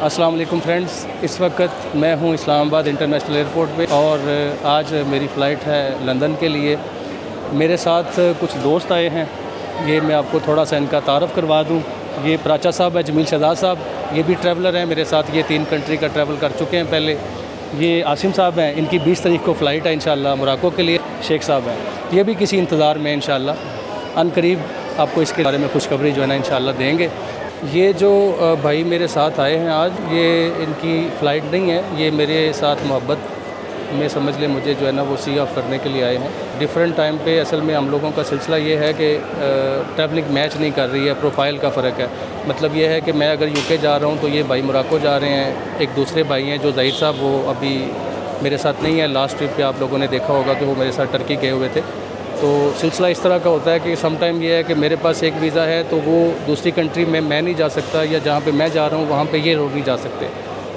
अस्सलाम वालेकुम फ्रेंड्स, इस वक्त मैं हूँ इस्लामाबाद इंटरनेशनल एयरपोर्ट पे और आज मेरी फ़्लाइट है लंदन के लिए। मेरे साथ कुछ दोस्त आए हैं, ये मैं आपको थोड़ा सा इनका तारफ़ करवा दूँ। ये प्राचा साहब है, जमील शहजाद साहब, ये भी ट्रैवलर हैं मेरे साथ, ये 3 कंट्री का ट्रैवल कर चुके हैं पहले। ये आसिम साहब हैं, इनकी 20 तारीख को फ़्लाइट है इंशाल्लाह मोरक्को के लिए। शेख साहब हैं, ये भी किसी इंतज़ार में इंशाल्लाह अनकरीब आपको इसके बारे में खुशखबरी जो है ना इंशाल्लाह देंगे। ये जो भाई मेरे साथ आए हैं आज, ये इनकी फ़्लाइट नहीं है, ये मेरे साथ मोहब्बत में समझ लें मुझे जो है ना वो सी ऑफ करने के लिए आए हैं। डिफरेंट टाइम पे असल में हम लोगों का सिलसिला ये है कि ट्रैवलिंग मैच नहीं कर रही है, प्रोफाइल का फ़र्क है। मतलब ये है कि मैं अगर यूके जा रहा हूँ तो ये भाई मोरक्को जा रहे हैं। एक दूसरे भाई हैं जो ज़हीर साहब, वो अभी मेरे साथ नहीं है। लास्ट ट्रिप पे आप लोगों ने देखा होगा कि वो मेरे साथ टर्की गए हुए थे। तो सिलसिला इस तरह का होता है कि सम टाइम ये है कि मेरे पास एक वीज़ा है तो वो दूसरी कंट्री में मैं नहीं जा सकता, या जहाँ पे मैं जा रहा हूँ वहाँ पे ये लोग नहीं जा सकते।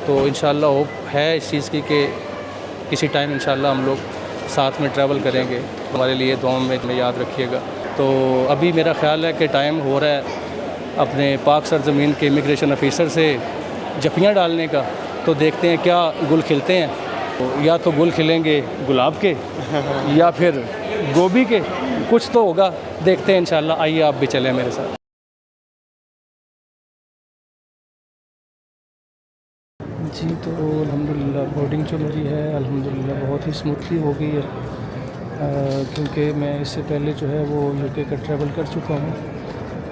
तो इंशाल्लाह होप है इस चीज़ की कि किसी टाइम इंशाल्लाह हम लोग साथ में ट्रैवल करेंगे। हमारे लिए दुआ में याद रखिएगा। तो अभी मेरा ख़्याल है कि टाइम हो रहा है अपने पाक सरज़मीन के इमिग्रेशन ऑफ़िसर से जफ़ियाँ डालने का। तो देखते हैं क्या गुल खिलते हैं, तो या तो गुल खिलेंगे गुलाब के या फिर गोभी के, कुछ तो होगा, देखते हैं इंशाल्लाह। आइए आप भी चलें मेरे साथ। जी तो अल्हम्दुलिल्लाह बोर्डिंग जो मेरी है अल्हम्दुलिल्लाह बहुत ही स्मूथली हो गई है, क्योंकि मैं इससे पहले जो है वो यूके का ट्रैवल कर चुका हूँ।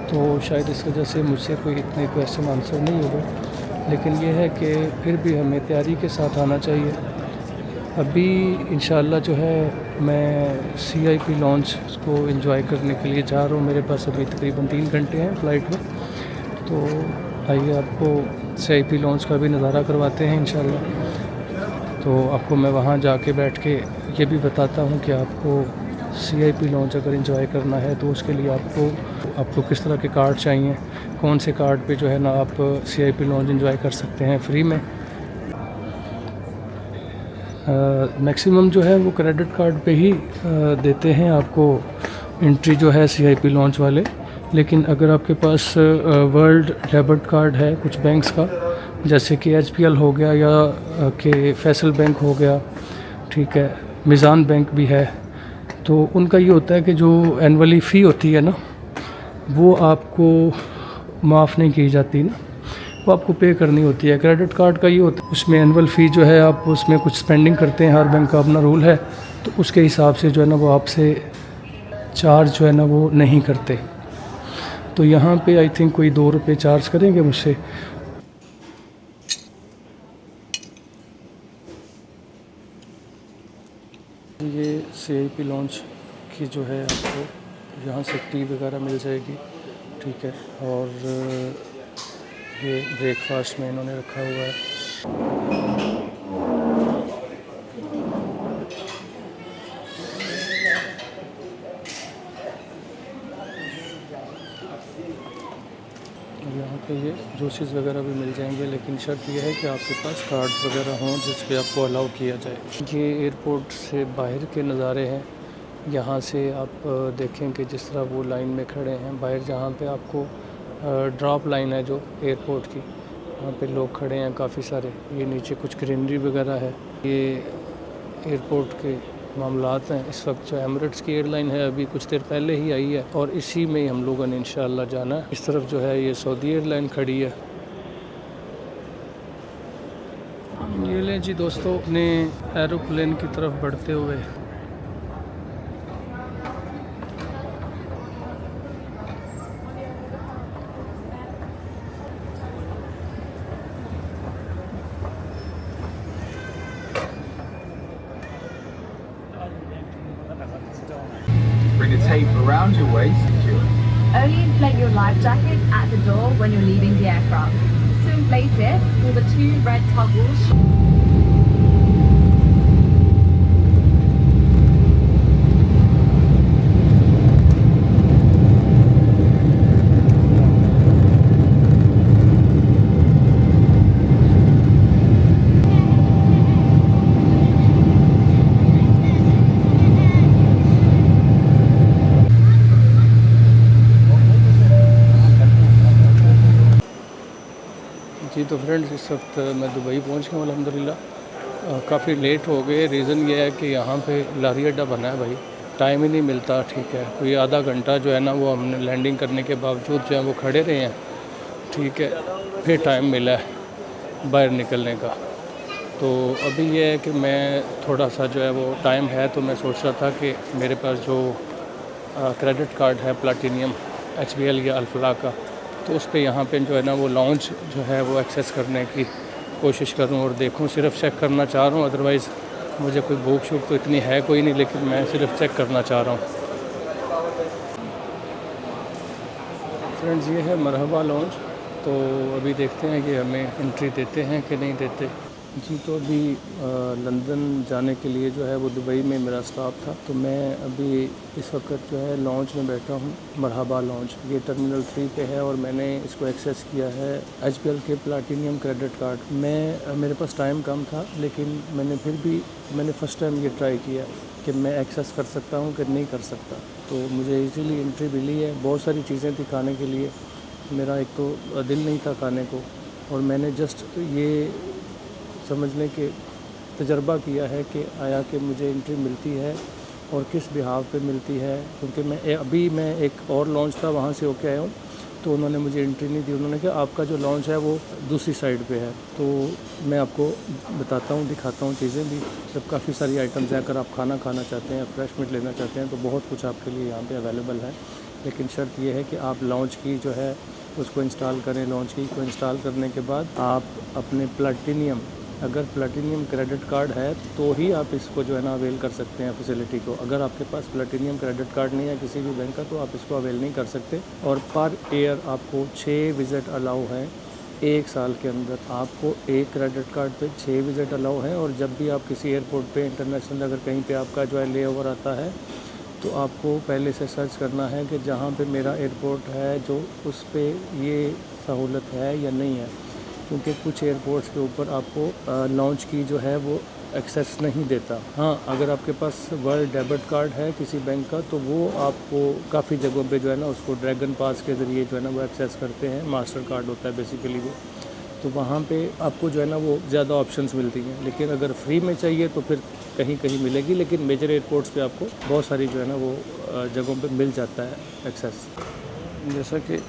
तो शायद इस वजह से मुझसे कोई इतने क्वेश्चन आंसर नहीं होगा, लेकिन ये है कि फिर भी हमें तैयारी के साथ आना चाहिए। अभी इंशाल्लाह जो है मैं CIP लॉन्च को एंजॉय करने के लिए जा रहा हूँ। मेरे पास अभी तकरीबन 3 घंटे हैं फ़्लाइट में, तो आइए आपको CIP लॉन्च का भी नज़ारा करवाते हैं इंशाल्लाह। तो आपको मैं वहाँ जाके बैठ के ये भी बताता हूँ कि आपको CIP लॉन्च अगर एंजॉय करना है तो उसके लिए आपको किस तरह के कार्ड चाहिए, कौन से कार्ड पे जो है ना आप CIP लॉन्च एंजॉय कर सकते हैं फ्री में। मैक्सिमम जो है वो क्रेडिट कार्ड पे ही देते हैं आपको एंट्री जो है CIP लॉन्च वाले। लेकिन अगर आपके पास वर्ल्ड डेबिट कार्ड है कुछ बैंक्स का, जैसे कि HPL हो गया या कि फैसल बैंक हो गया, ठीक है, मिज़ान बैंक भी है, तो उनका ये होता है कि जो एनुअली फ़ी होती है ना वो आपको माफ़ नहीं की जाती ना, वो आपको पे करनी होती है। क्रेडिट कार्ड का ये होता है उसमें एनुअल फ़ी जो है आप उसमें कुछ स्पेंडिंग करते हैं, हर बैंक का अपना रूल है, तो उसके हिसाब से जो है ना वो आपसे चार्ज जो है ना वो नहीं करते। तो यहाँ पे आई थिंक कोई 2 रुपये चार्ज करेंगे मुझसे। ये CIP लॉन्च की जो है आपको यहाँ से टी वगैरह मिल जाएगी, ठीक है। और ये ब्रेकफास्ट में इन्होंने रखा हुआ है। यहाँ पे ये जूसेस वगैरह भी मिल जाएंगे, लेकिन शर्त यह है कि आपके पास कार्ड्स वगैरह हों जिस पे आपको अलाउ किया जाए। ये एयरपोर्ट से बाहर के नज़ारे हैं। यहाँ से आप देखें कि जिस तरह वो लाइन में खड़े हैं बाहर, जहाँ पे आपको ड्रॉप लाइन है जो एयरपोर्ट की, वहाँ पे लोग खड़े हैं काफ़ी सारे। ये नीचे कुछ ग्रीनरी वगैरह है। ये एयरपोर्ट के मामलात हैं। इस वक्त जो एमिरेट्स की एयरलाइन है अभी कुछ देर पहले ही आई है और इसी में ही हम लोगों ने इंशाल्लाह जाना है। इस तरफ जो है ये सऊदी एयरलाइन खड़ी है। ये लें जी दोस्तों अपने एरोप्लेन की तरफ बढ़ते हुए। Bring a tape around your waist. Only inflate your life jacket at the door when you're leaving the aircraft. To inflate it, pull the 2 red toggles. जी तो फ्रेंड फ्रेंड्स, इस वक्त मैं दुबई पहुंच गया हूँ अल्हम्दुलिल्लाह। काफ़ी लेट हो गए। रीज़न ये है कि यहाँ पे लारी अड्डा बना है भाई, टाइम ही नहीं मिलता। ठीक है, कोई आधा घंटा जो है ना वो हमने लैंडिंग करने के बावजूद जो है वो खड़े रहे हैं। ठीक है, फिर टाइम मिला है बाहर निकलने का। तो अभी ये है कि मैं थोड़ा सा जो है वो टाइम है, तो मैं सोच रहा था कि मेरे पास जो क्रेडिट कार्ड है प्लैटिनियम HBL या अल्फला का, तो उस पर यहाँ पे जो है ना वो लॉन्च जो है वो एक्सेस करने की कोशिश करूँ और देखूँ। सिर्फ चेक करना चाह रहा हूँ, अदरवाइज़ मुझे कोई भूख शूख तो इतनी है कोई नहीं, लेकिन मैं सिर्फ चेक करना चाह रहा हूँ। फ्रेंड्स, ये है मरहबा लॉन्च। तो अभी देखते हैं कि हमें एंट्री देते हैं कि नहीं देते जी। तो अभी लंदन जाने के लिए जो है वो दुबई में मेरा स्टॉप था, तो मैं अभी इस वक्त जो है लॉन्च में बैठा हूँ, मरहबा लॉन्च। ये टर्मिनल 3 पे है और मैंने इसको एक्सेस किया है HBL के प्लैटिनियम क्रेडिट कार्ड। मेरे पास टाइम कम था, लेकिन मैंने फ़र्स्ट टाइम ये ट्राई किया कि मैं एक्सेस कर सकता हूँ कि नहीं कर सकता। तो मुझे इजीली एंट्री मिली है। बहुत सारी चीज़ें थी खाने के लिए, मेरा एक तो दिल नहीं था खाने को, और मैंने जस्ट ये समझने के तजर्बा किया है कि आया कि मुझे एंट्री मिलती है और किस बिहाव पे मिलती है। क्योंकि मैं एक और लॉन्च था, वहाँ से होके आया हूँ, तो उन्होंने मुझे एंट्री नहीं दी। उन्होंने कहा आपका जो लॉन्च है वो दूसरी साइड पे है। तो मैं आपको बताता हूँ, दिखाता हूँ चीज़ें भी। जब काफ़ी सारी आइटम्स हैं, अगर आप खाना खाना चाहते हैं, फ्रेश मीट लेना चाहते हैं, तो बहुत कुछ आपके लिए यहाँ पे अवेलेबल है। लेकिन शर्त ये है कि आप लॉन्च की जो है उसको इंस्टॉल करें। लॉन्च की को इंस्टॉल करने के बाद आप अपने प्लैटिनियम, अगर प्लैटिनियम क्रेडिट कार्ड है तो ही आप इसको जो है ना अवेल कर सकते हैं फैसिलिटी को। अगर आपके पास प्लैटिनियम क्रेडिट कार्ड नहीं है किसी भी बैंक का, तो आप इसको अवेल नहीं कर सकते। और पर ईयर आपको 6 विज़िट अलाउ हैं। 1 साल के अंदर आपको एक क्रेडिट कार्ड पे 6 विज़िट अलाउ हैं। और जब भी आप किसी एयरपोर्ट पे इंटरनेशनल अगर कहीं पे आपका जो है ले ओवर आता है, तो आपको पहले से सर्च करना है कि जहाँ पे मेरा एयरपोर्ट है जो उस पर ये सहूलत है या नहीं है। क्योंकि कुछ एयरपोर्ट्स के ऊपर आपको लॉन्च की जो है वो एक्सेस नहीं देता। हाँ, अगर आपके पास वर्ल्ड डेबिट कार्ड है किसी बैंक का, तो वो आपको काफ़ी जगहों पे जो है ना उसको ड्रैगन पास के ज़रिए जो है ना वो एक्सेस करते हैं। मास्टर कार्ड होता है बेसिकली वो, तो वहाँ पे आपको जो है ना वो ज़्यादा ऑप्शंस मिलती हैं। लेकिन अगर फ्री में चाहिए तो फिर कहीं कहीं मिलेगी, लेकिन मेजर एयरपोर्ट्स पे आपको बहुत सारी जो है ना वो जगहों पे मिल जाता है एक्सेस। जैसा कि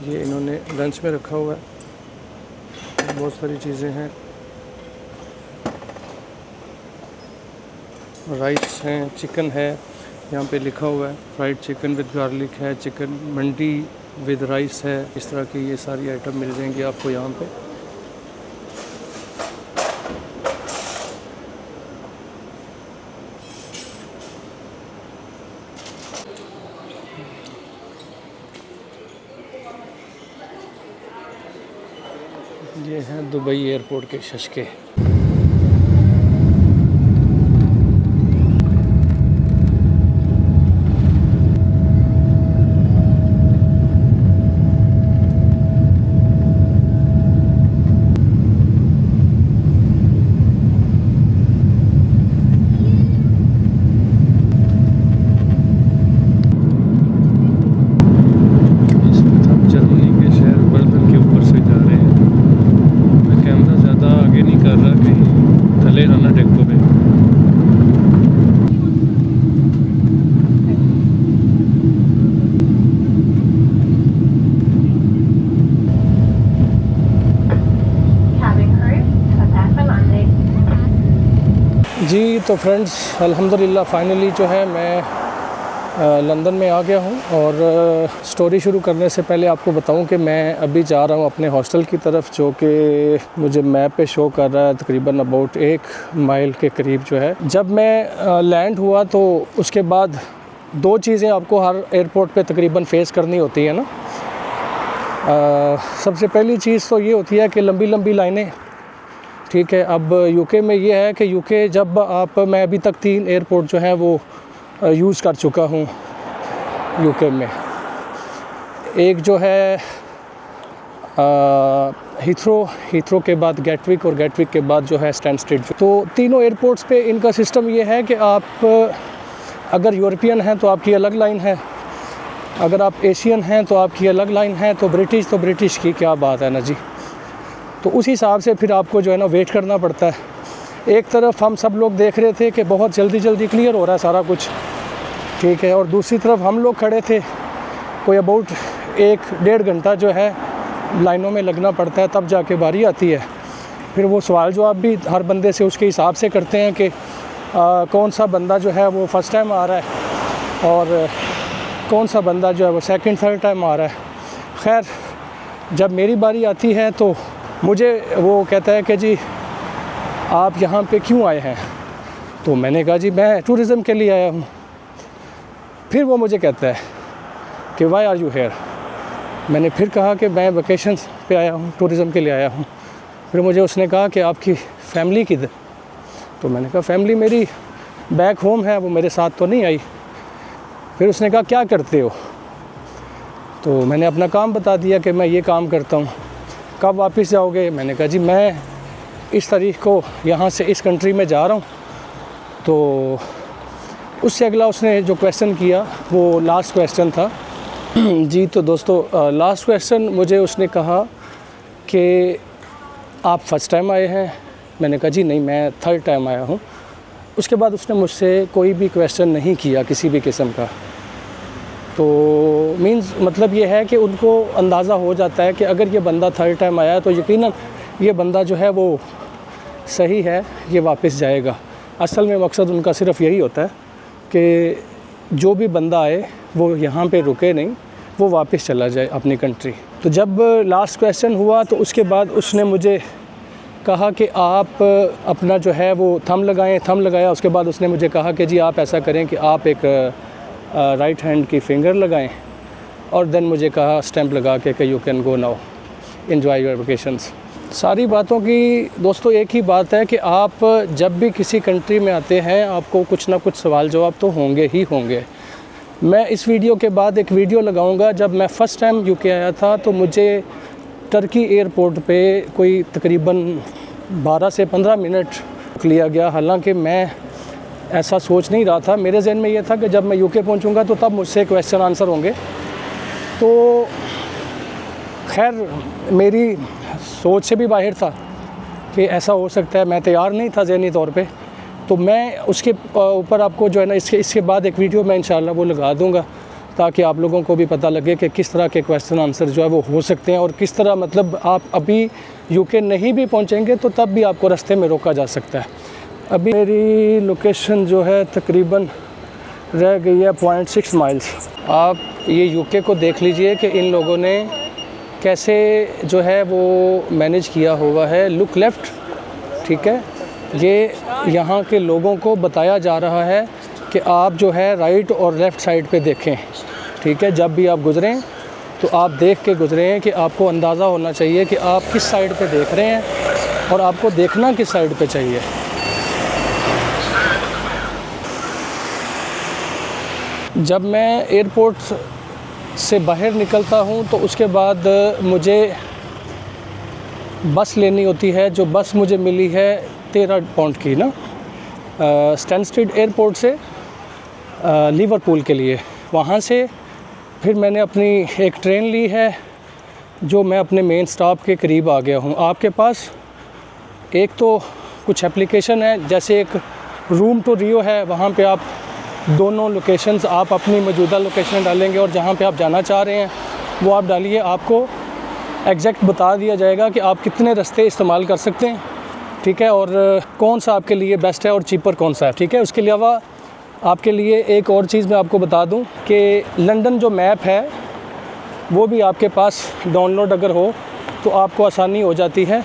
ये इन्होंने लंच में रखा हुआ है, बहुत सारी चीज़ें हैं। राइस हैं, चिकन है, यहाँ पे लिखा हुआ है फ्राइड चिकन विद गार्लिक है, चिकन मंडी विद राइस है। इस तरह की ये सारी आइटम मिल जाएंगी आपको यहाँ पे। ये हैं दुबई एयरपोर्ट के शशके। जी तो फ्रेंड्स, अल्हम्दुलिल्लाह फाइनली जो है मैं लंदन में आ गया हूँ। और स्टोरी शुरू करने से पहले आपको बताऊँ कि मैं अभी जा रहा हूँ अपने हॉस्टल की तरफ, जो कि मुझे मैप पे शो कर रहा है तकरीबन अबाउट 1 माइल के करीब जो है। जब मैं लैंड हुआ तो उसके बाद 2 चीज़ें आपको हर एयरपोर्ट पे तकरीबन फ़ेस करनी होती है ना। सबसे पहली चीज़ तो ये होती है कि लंबी लंबी लाइनें। ठीक है, अब यूके में ये है कि यूके जब मैं अभी तक 3 एयरपोर्ट जो है वो यूज़ कर चुका हूँ यूके में। एक जो है हीथ्रो के बाद गैटविक, और गैटविक के बाद जो है स्टैनस्टेड। तो तीनों एयरपोर्ट्स पे इनका सिस्टम ये है कि आप अगर यूरोपियन हैं तो आपकी अलग लाइन है, अगर आप एशियन हैं तो आपकी अलग लाइन है, तो ब्रिटिश की क्या बात है ना जी। तो उस हिसाब से फिर आपको जो है ना वेट करना पड़ता है। एक तरफ हम सब लोग देख रहे थे कि बहुत जल्दी जल्दी क्लियर हो रहा है सारा कुछ, ठीक है, और दूसरी तरफ हम लोग खड़े थे, कोई अबाउट 1-1.5 घंटा जो है लाइनों में लगना पड़ता है, तब जाके बारी आती है। फिर वो सवाल जवाब भी हर बंदे से उसके हिसाब से करते हैं कि कौन सा बंदा जो है वो फ़र्स्ट टाइम आ रहा है और कौन सा बंदा जो है वो सेकंड थर्ड टाइम आ रहा है। खैर, जब मेरी बारी आती है तो मुझे वो कहता है कि जी आप यहाँ पे क्यों आए हैं? तो मैंने कहा जी मैं टूरिज़म के लिए आया हूँ। फिर वो मुझे कहता है कि वाई आर यू हेयर? मैंने फिर कहा कि मैं वेकेशन पे आया हूँ, टूरिज़म के लिए आया हूँ। फिर मुझे उसने कहा कि आपकी फ़ैमिली किधर? तो मैंने कहा फ़ैमिली मेरी बैक होम है, वो मेरे साथ तो नहीं आई। फिर उसने कहा क्या करते हो? तो मैंने अपना काम बता दिया कि मैं ये काम करता हूँ। कब वापस जाओगे? मैंने कहा जी मैं इस तारीख़ को यहाँ से इस कंट्री में जा रहा हूँ। तो उससे अगला उसने जो क्वेश्चन किया वो लास्ट क्वेश्चन था। जी तो दोस्तों, लास्ट क्वेश्चन मुझे उसने कहा कि आप फ़र्स्ट टाइम आए हैं? मैंने कहा जी नहीं, मैं थर्ड टाइम आया हूँ। उसके बाद उसने मुझसे कोई भी क्वेश्चन नहीं किया किसी भी किस्म का। तो मींस मतलब ये है कि उनको अंदाज़ा हो जाता है कि अगर ये बंदा थर्ड टाइम आया तो यकीनन ये बंदा जो है वो सही है, ये वापस जाएगा। असल में मकसद उनका सिर्फ यही होता है कि जो भी बंदा आए वो यहाँ पे रुके नहीं, वो वापस चला जाए अपनी कंट्री। तो जब लास्ट क्वेश्चन हुआ तो उसके बाद उसने मुझे कहा कि आप अपना जो है वो थंब लगाएं। थंब लगाया, उसके बाद उसने मुझे कहा कि जी आप ऐसा करें कि आप एक राइट हैंड की फिंगर लगाएं, और देन मुझे कहा स्टैंप लगा के कि you can go now, enjoy your vacations. सारी बातों की दोस्तों एक ही बात है कि आप जब भी किसी कंट्री में आते हैं आपको कुछ ना कुछ सवाल जवाब तो होंगे ही होंगे। मैं इस वीडियो के बाद एक वीडियो लगाऊंगा। जब मैं फ़र्स्ट टाइम यूके आया था तो मुझे टर्की एयरपोर्ट पे कोई तकरीबन 12 से 15 मिनट लिया गया। हालांकि मैं ऐसा सोच नहीं रहा था, मेरे जहन में ये था कि जब मैं यूके पहुंचूंगा तो तब मुझसे क्वेश्चन आंसर होंगे। तो खैर मेरी सोच से भी बाहर था कि ऐसा हो सकता है। मैं तैयार नहीं था ज़हनी तौर पे। तो मैं उसके ऊपर आपको जो है ना इसके बाद एक वीडियो मैं इंशाल्लाह वो लगा दूंगा, ताकि आप लोगों को भी पता लगे कि किस तरह के क्वेश्चन आंसर जो है वो हो सकते हैं, और किस तरह मतलब आप अभी यूके नहीं भी पहुंचेंगे तो तब भी आपको रास्ते में रोका जा सकता है। अभी मेरी लोकेशन जो है तकरीबन रह गई है 0.6 माइल्स। आप ये यूके को देख लीजिए कि इन लोगों ने कैसे जो है वो मैनेज किया हुआ है। लुक लेफ़्ट, ठीक है, ये यहाँ के लोगों को बताया जा रहा है कि आप जो है राइट और लेफ़्ट साइड पे देखें, ठीक है। जब भी आप गुज़रें तो आप देख के गुज़रें कि आपको अंदाज़ा होना चाहिए कि आप किस साइड पे देख रहे हैं और आपको देखना किस साइड पे चाहिए। जब मैं एयरपोर्ट से बाहर निकलता हूँ तो उसके बाद मुझे बस लेनी होती है। जो बस मुझे मिली है 13 पाउंड की ना, स्टैनस्टेड एयरपोर्ट से लिवरपूल के लिए। वहाँ से फिर मैंने अपनी एक ट्रेन ली है जो मैं अपने मेन स्टॉप के करीब आ गया हूँ। आपके पास एक तो कुछ एप्लीकेशन है, जैसे एक रूम टू रियो है, वहाँ पे आप दोनों लोकेशंस आप अपनी मौजूदा लोकेशन डालेंगे और जहाँ पे आप जाना चाह रहे हैं वो आप डालिए। आपको एग्जैक्ट बता दिया जाएगा कि आप कितने रास्ते इस्तेमाल कर सकते हैं, ठीक है, और कौन सा आपके लिए बेस्ट है और चीपर कौन सा है, ठीक है। उसके अलावा आपके लिए एक और चीज़ मैं आपको बता दूं कि लंदन जो मैप है वो भी आपके पास डाउनलोड अगर हो तो आपको आसानी हो जाती है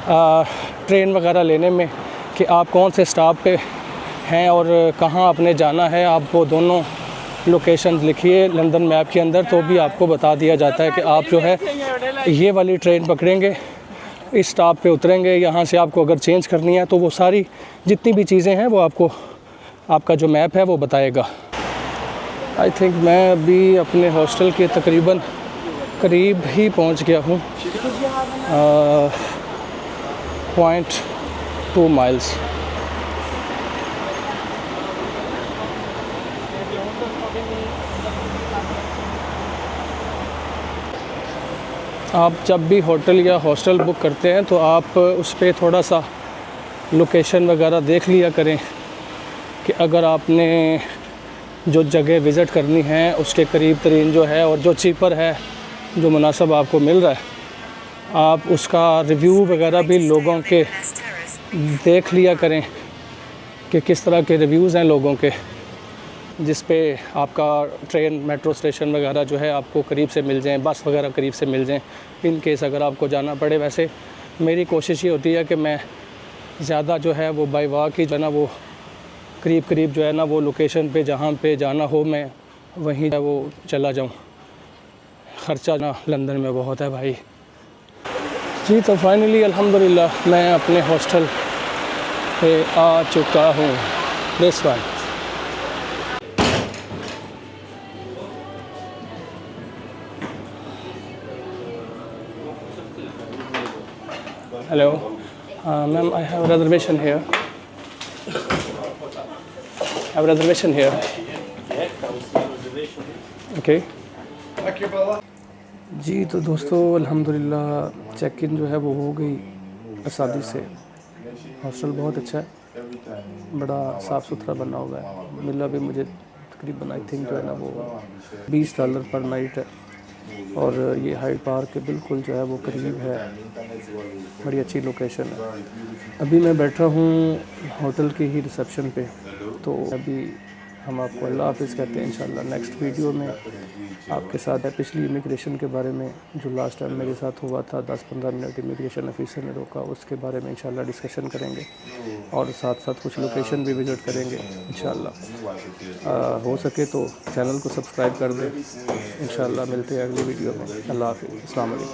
ट्रेन वगैरह लेने में, कि आप कौन से स्टॉप पे हैं और कहाँ आपने जाना है। आप वो दोनों लोकेशन लिखिए लंदन मैप के अंदर, तो भी आपको बता दिया जाता है कि आप जो है ये वाली ट्रेन पकड़ेंगे, इस स्टॉप पे उतरेंगे, यहाँ से आपको अगर चेंज करनी है तो वो सारी जितनी भी चीज़ें हैं वो आपको आपका जो मैप है वो बताएगा। आई थिंक मैं अभी अपने हॉस्टल के तकरीबन करीब ही पहुँच गया हूँ, 0.2 माइल्स। आप जब भी होटल या हॉस्टल बुक करते हैं तो आप उस पर थोड़ा सा लोकेशन वगैरह देख लिया करें कि अगर आपने जो जगह विज़िट करनी है उसके करीब तरीन जो है और जो चीपर है, जो मुनासिब आपको मिल रहा है, आप उसका रिव्यू वगैरह भी लोगों के देख लिया करें कि किस तरह के रिव्यूज़ हैं लोगों के, जिस पे आपका ट्रेन मेट्रो स्टेशन वगैरह जो है आपको करीब से मिल जाएं, बस वगैरह करीब से मिल जाएं इन केस अगर आपको जाना पड़े। वैसे मेरी कोशिश ये होती है कि मैं ज़्यादा जो है वो बाई वॉक ही जो है ना वो करीब जो है ना वो लोकेशन पे जहाँ पे जाना हो मैं वहीं वो चला जाऊँ। ख़र्चा ना लंदन में बहुत है भाई जी। तो फाइनली अल्हम्दुलिल्लाह मैं अपने हॉस्टल पे आ चुका हूँ। This one. Hello, ma'am, I have a reservation here. I have a reservation here. Okay. जी तो दोस्तों अल्हम्दुलिल्लाह चेक इन जो है वो हो गई आसानी से। हॉस्टल बहुत अच्छा है, बड़ा साफ़ सुथरा बना हुआ है। मिला भी मुझे तकरीबन आई थिंक जो है ना वो $20 पर नाइट है और ये हाइड पार्क के बिल्कुल जो है वो करीब है। बड़ी अच्छी लोकेशन है। अभी मैं बैठा हूँ होटल की ही रिसेप्शन पे, तो अभी हम आपको अल्लाह हाफ़िज़ कहते हैं। इंशाल्लाह नेक्स्ट वीडियो में आपके साथ है पिछली इमिग्रेशन के बारे में जो लास्ट टाइम मेरे साथ हुआ था, 10-15 मिनट इमिग्रेशन ऑफिसर ने रोका, उसके बारे में इंशाल्लाह डिस्कशन करेंगे और साथ साथ कुछ लोकेशन भी विज़िट करेंगे इंशाल्लाह। हो सके तो चैनल को सब्सक्राइब कर दें। इंशाल्लाह मिलते हैं अगली वीडियो में। अल्लाह हाफ़िज़। अस्सलाम वालेकुम।